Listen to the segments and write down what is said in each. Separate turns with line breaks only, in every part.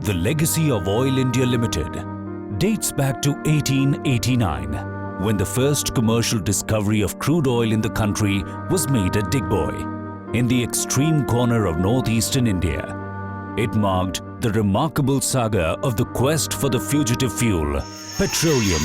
The legacy of Oil India Limited dates back to 1889, when the first commercial discovery of crude oil in the country was made at Digboy, in the extreme corner of northeastern India. It marked the remarkable saga of the quest for the fugitive fuel, petroleum.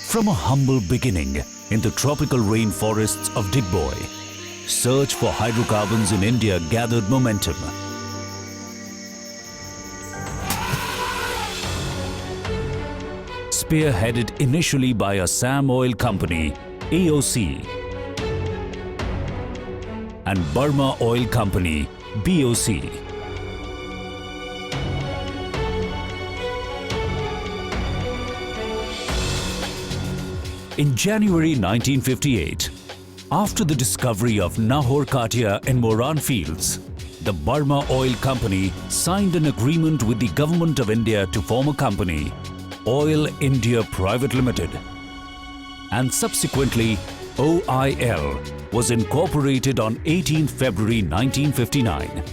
From a humble beginning in the tropical rainforests of Digboy, search for hydrocarbons in India gathered momentum. Spearheaded initially by Assam Oil Company, AOC, and Burma Oil Company, BOC. In January 1958, after the discovery of Nahor Katia and Moran fields, the Burma Oil Company signed an agreement with the Government of India to form a company, Oil India Private Limited, and subsequently OIL was incorporated on 18 February 1959,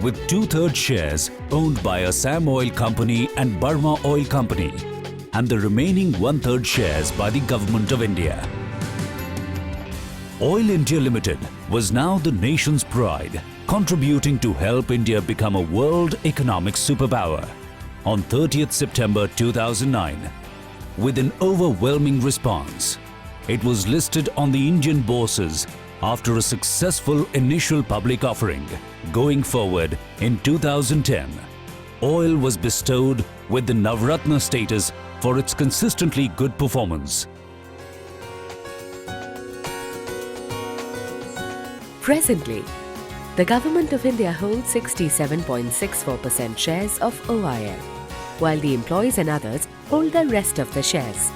with 2/3 shares owned by Assam Oil Company and Burma Oil Company, and the remaining 1/3 shares by the Government of India. Oil India Limited was now the nation's pride, contributing to help India become a world economic superpower. On 30th September 2009, with an overwhelming response, it was listed on the Indian bourses after a successful initial public offering. Going forward, in 2010, oil was bestowed with the Navratna status for its consistently good performance.
Presently, the Government of India holds 67.64% shares of OIL, while the employees and others hold the rest of the shares.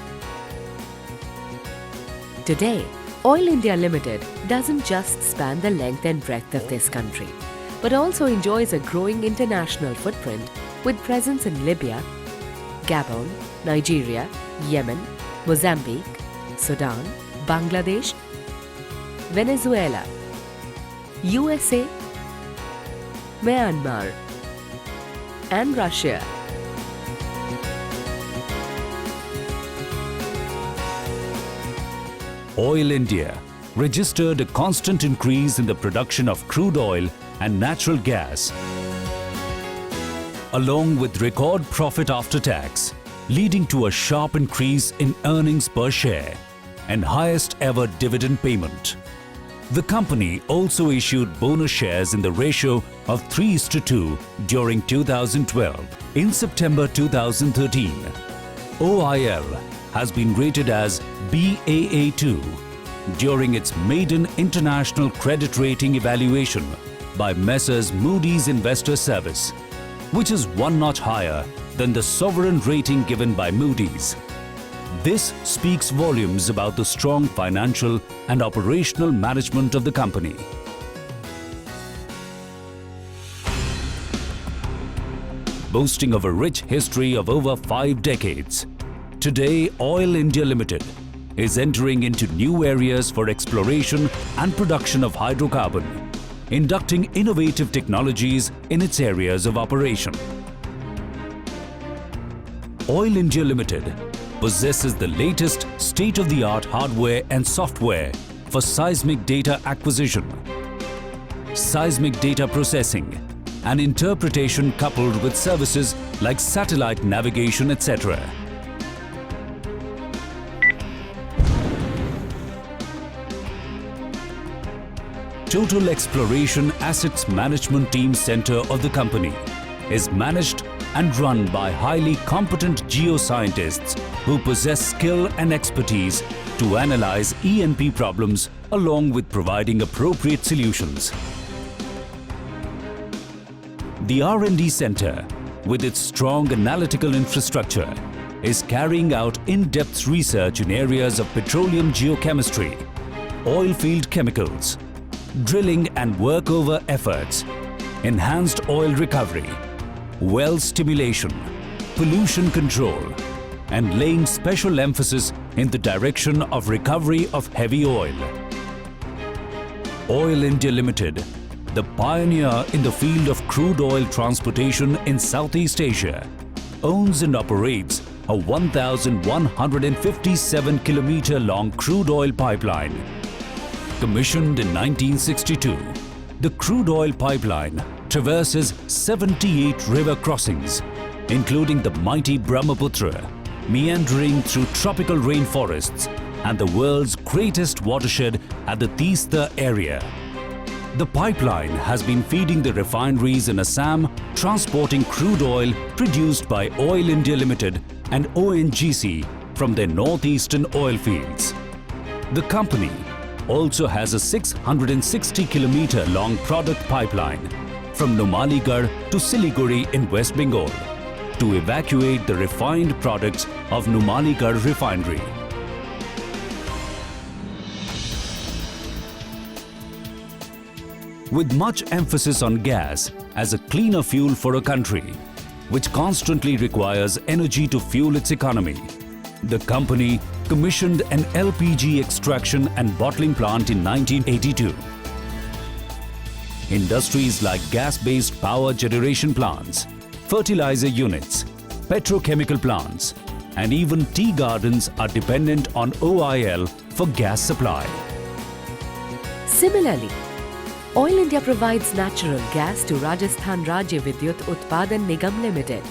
Today, Oil India Limited doesn't just span the length and breadth of this country, but also enjoys a growing international footprint with presence in Libya, Gabon, Nigeria, Yemen, Mozambique, Sudan, Bangladesh, Venezuela, USA, Myanmar, and Russia.
Oil India registered a constant increase in the production of crude oil and natural gas, along with record profit after tax, leading to a sharp increase in earnings per share and highest ever dividend payment. The company also issued bonus shares in the ratio of 3:2 during 2012. In September 2013, OIL has been rated as Baa2 during its maiden international credit rating evaluation by Messrs Moody's Investor Service, which is one notch higher than the sovereign rating given by Moody's. This speaks volumes about the strong financial and operational management of the company. Boasting of a rich history of over 5 decades, today Oil India Limited is entering into new areas for exploration and production of hydrocarbon, inducting innovative technologies in its areas of operation. Oil India Limited possesses the latest state-of-the-art hardware and software for seismic data acquisition, seismic data processing, and interpretation, coupled with services like satellite navigation, etc. Total Exploration Assets Management Team Center of the company is managed and run by highly competent geoscientists who possess skill and expertise to analyze E&P problems along with providing appropriate solutions. The R&D Center, with its strong analytical infrastructure, is carrying out in-depth research in areas of petroleum geochemistry, oil field chemicals, drilling and workover efforts, enhanced oil recovery, well stimulation, pollution control, and laying special emphasis in the direction of recovery of heavy oil. Oil India Limited the pioneer in the field of crude oil transportation in Southeast Asia, owns and operates a 1,157-kilometer long crude oil pipeline. Commissioned in 1962, the crude oil pipeline traverses 78 river crossings, including the mighty Brahmaputra, meandering through tropical rainforests and the world's greatest watershed at the Teesta area. The pipeline has been feeding the refineries in Assam, transporting crude oil produced by Oil India Limited and ONGC from their northeastern oil fields. The company also has a 660-kilometer long product pipeline from Numaligarh to Siliguri in West Bengal to evacuate the refined products of Numaligarh refinery. With much emphasis on gas as a cleaner fuel for a country, which constantly requires energy to fuel its economy, the company commissioned an LPG extraction and bottling plant in 1982. Industries like gas-based power generation plants, fertilizer units, petrochemical plants, and even tea gardens are dependent on OIL for gas supply.
Similarly, Oil India provides natural gas to Rajasthan Rajya Vidyut Utpadan Nigam Limited.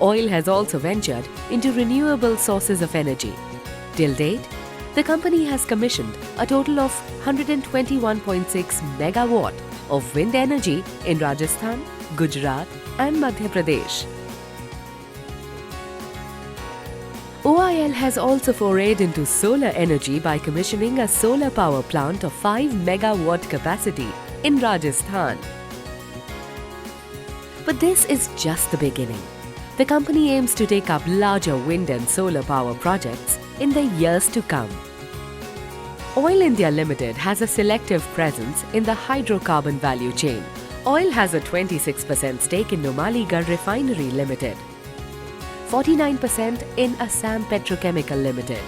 Oil has also ventured into renewable sources of energy. Till date, the company has commissioned a total of 121.6 megawatt of wind energy in Rajasthan, Gujarat and Madhya Pradesh. OIL has also forayed into solar energy by commissioning a solar power plant of 5 megawatt capacity in Rajasthan. But this is just the beginning. The company aims to take up larger wind and solar power projects in the years to come. Oil India Limited has a selective presence in the hydrocarbon value chain. Oil has a 26% stake in Numaligarh Refinery Limited, 49% in Assam Petrochemical Limited,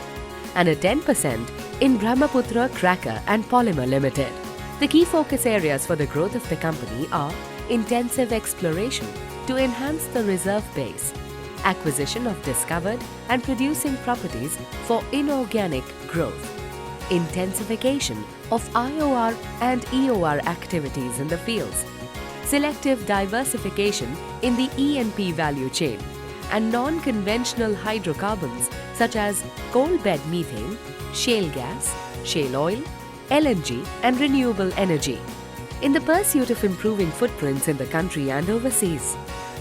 and a 10% in Brahmaputra Cracker and Polymer Limited. The key focus areas for the growth of the company are intensive exploration to enhance the reserve base, acquisition of discovered and producing properties for inorganic growth, intensification of IOR and EOR activities in the fields, selective diversification in the E&P value chain, and non-conventional hydrocarbons such as coal bed methane, shale gas, shale oil, LNG and renewable energy. In the pursuit of improving footprints in the country and overseas,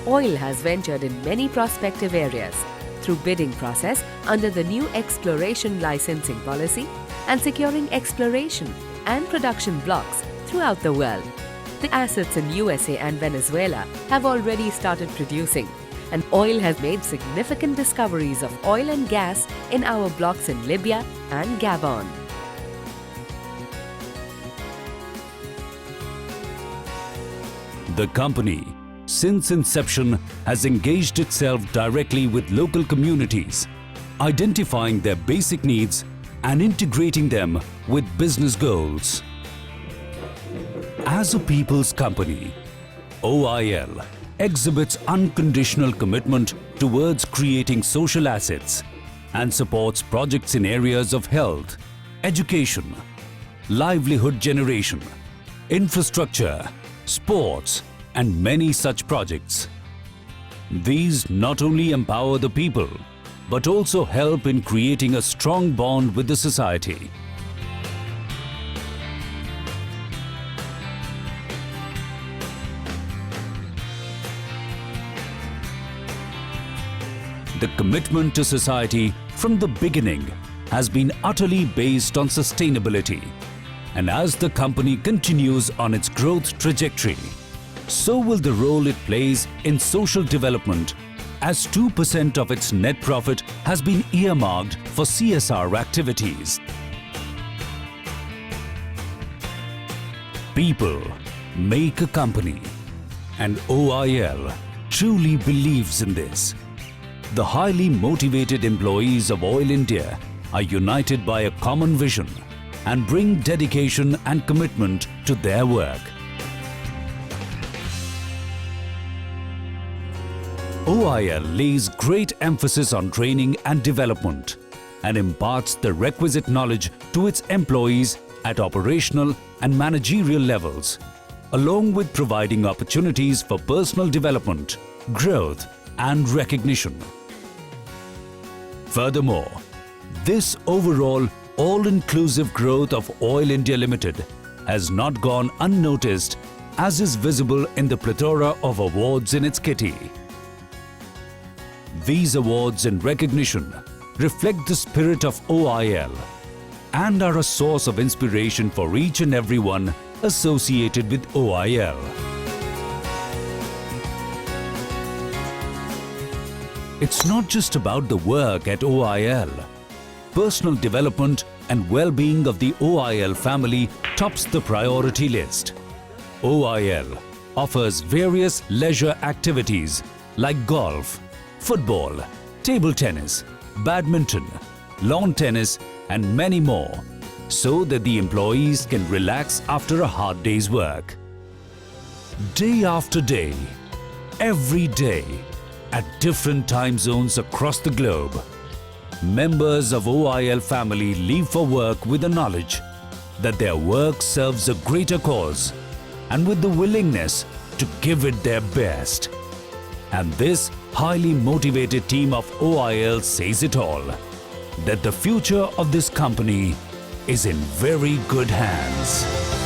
Oil has ventured in many prospective areas through bidding process under the new exploration licensing policy and securing exploration and production blocks throughout the world. The assets in USA and Venezuela have already started producing, and Oil has made significant discoveries of oil and gas in our blocks in Libya and Gabon.
The company, since inception, has engaged itself directly with local communities, identifying their basic needs and integrating them with business goals. As a people's company, OIL exhibits unconditional commitment towards creating social assets and supports projects in areas of health, education, livelihood generation, infrastructure, sports, and many such projects. These not only empower the people, but also help in creating a strong bond with the society. The commitment to society from the beginning has been utterly based on sustainability. And as the company continues on its growth trajectory, so will the role it plays in social development, as 2% of its net profit has been earmarked for CSR activities. People make a company, and OIL truly believes in this. The highly motivated employees of Oil India are united by a common vision and bring dedication and commitment to their work. OIL lays great emphasis on training and development and imparts the requisite knowledge to its employees at operational and managerial levels, along with providing opportunities for personal development, growth, and recognition. Furthermore, this overall all-inclusive growth of Oil India Limited has not gone unnoticed, as is visible in the plethora of awards in its kitty. These awards and recognition reflect the spirit of OIL and are a source of inspiration for each and everyone associated with OIL. It's not just about the work at OIL. Personal development and well-being of the OIL family tops the priority list. OIL offers various leisure activities like golf, football, table tennis, badminton, lawn tennis, and many more, so that the employees can relax after a hard day's work. Day after day, every day, at different time zones across the globe, members of OIL family leave for work with the knowledge that their work serves a greater cause and with the willingness to give it their best. And this highly motivated team of OIL says it all, that the future of this company is in very good hands.